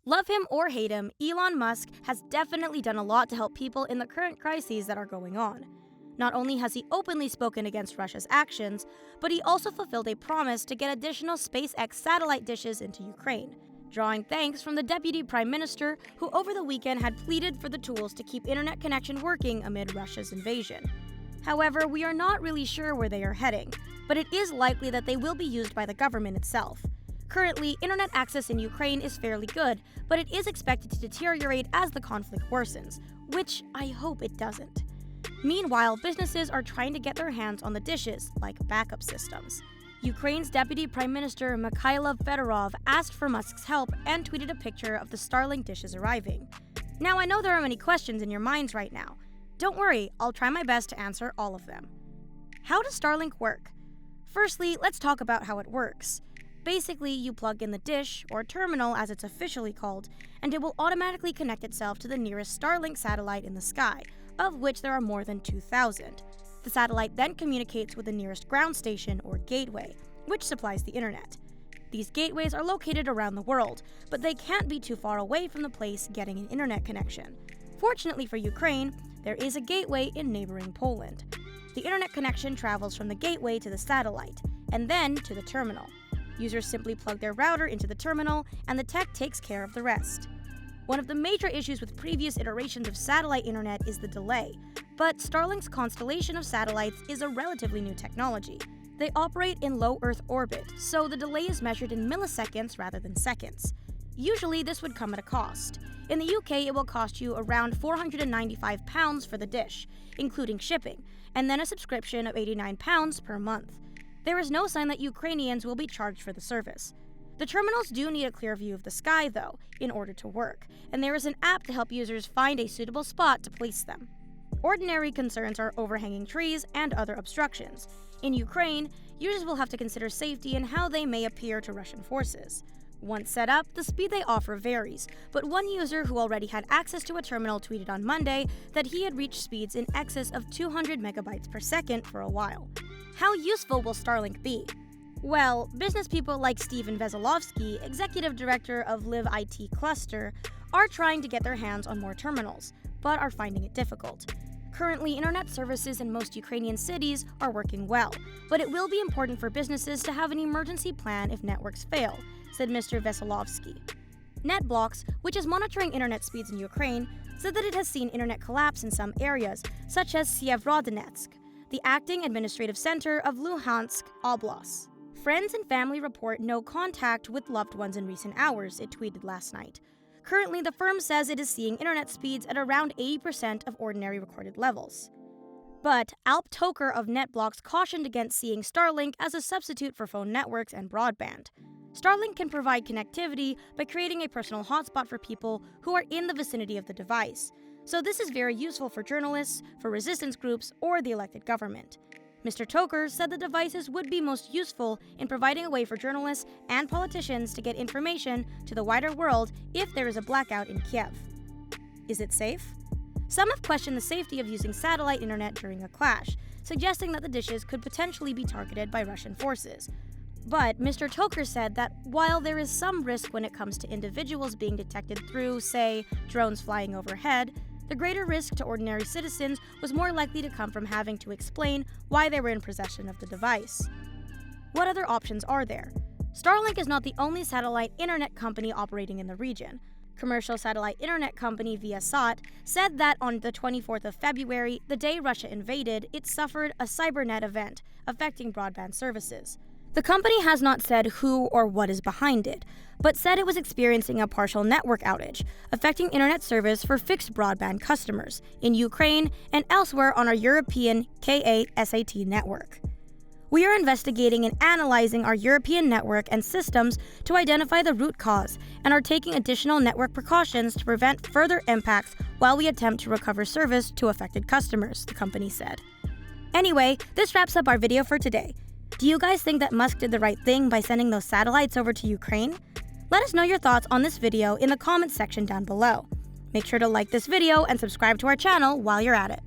Love him or hate him, Elon Musk has definitely done a lot to help people in the current crises that are going on. Not only has he openly spoken against Russia's actions, but he also fulfilled a promise to get additional SpaceX satellite dishes into Ukraine, drawing thanks from the Deputy Prime Minister, who over the weekend had pleaded for the tools to keep internet connection working amid Russia's invasion. However, we are not really sure where they are heading, but it is likely that they will be used by the government itself. Currently, internet access in Ukraine is fairly good, but it is expected to deteriorate as the conflict worsens, which I hope it doesn't. Meanwhile, businesses are trying to get their hands on the dishes, like backup systems. Ukraine's Deputy Prime Minister Mikhailo Fedorov asked for Musk's help and tweeted a picture of the Starlink dishes arriving. Now, I know there are many questions in your minds right now. Don't worry, I'll try my best to answer all of them. How does Starlink work? Firstly, let's talk about how it works. Basically, you plug in the dish, or terminal as it's officially called, and it will automatically connect itself to the nearest Starlink satellite in the sky, of which there are more than 2,000. The satellite then communicates with the nearest ground station, or gateway, which supplies the internet. These gateways are located around the world, but they can't be too far away from the place getting an internet connection. Fortunately for Ukraine, there is a gateway in neighboring Poland. The internet connection travels from the gateway to the satellite, and then to the terminal. Users simply plug their router into the terminal, and the tech takes care of the rest. One of the major issues with previous iterations of satellite internet is the delay, but Starlink's constellation of satellites is a relatively new technology. They operate in low Earth orbit, so the delay is measured in milliseconds rather than seconds. Usually, this would come at a cost. In the UK, it will cost you around £495 for the dish, including shipping, and then a subscription of £89 per month. There is no sign that Ukrainians will be charged for the service. The terminals do need a clear view of the sky, though, in order to work, and there is an app to help users find a suitable spot to place them. Ordinary concerns are overhanging trees and other obstructions. In Ukraine, users will have to consider safety and how they may appear to Russian forces. Once set up, the speed they offer varies, but one user who already had access to a terminal tweeted on Monday that he had reached speeds in excess of 200 megabytes per second for a while. How useful will Starlink be? Well, business people like Steven Veselovsky, executive director of Live IT Cluster, are trying to get their hands on more terminals, but are finding it difficult. Currently, internet services in most Ukrainian cities are working well, but it will be important for businesses to have an emergency plan if networks fail, said Mr. Veselovsky. NetBlocks, which is monitoring internet speeds in Ukraine, said that it has seen internet collapse in some areas, such as Syeverodonetsk, the acting administrative center of Luhansk Oblast. Friends and family report no contact with loved ones in recent hours, it tweeted last night. Currently, the firm says it is seeing internet speeds at around 80% of ordinary recorded levels. But Alp Toker of NetBlocks cautioned against seeing Starlink as a substitute for phone networks and broadband. Starlink can provide connectivity by creating a personal hotspot for people who are in the vicinity of the device. So this is very useful for journalists, for resistance groups, or the elected government. Mr. Toker said the devices would be most useful in providing a way for journalists and politicians to get information to the wider world if there is a blackout in Kiev. Is it safe? Some have questioned the safety of using satellite internet during a clash, suggesting that the dishes could potentially be targeted by Russian forces. But Mr. Toker said that while there is some risk when it comes to individuals being detected through, say, drones flying overhead, the greater risk to ordinary citizens was more likely to come from having to explain why they were in possession of the device. What other options are there? Starlink is not the only satellite internet company operating in the region. Commercial satellite internet company Viasat said that on the 24th of February, the day Russia invaded, it suffered a cybernet event affecting broadband services. The company has not said who or what is behind it, but said it was experiencing a partial network outage, affecting internet service for fixed broadband customers in Ukraine and elsewhere on our European KA-SAT network. We are investigating and analyzing our European network and systems to identify the root cause and are taking additional network precautions to prevent further impacts while we attempt to recover service to affected customers, the company said. Anyway, this wraps up our video for today. Do you guys think that Musk did the right thing by sending those satellites over to Ukraine? Let us know your thoughts on this video in the comments section down below. Make sure to like this video and subscribe to our channel while you're at it.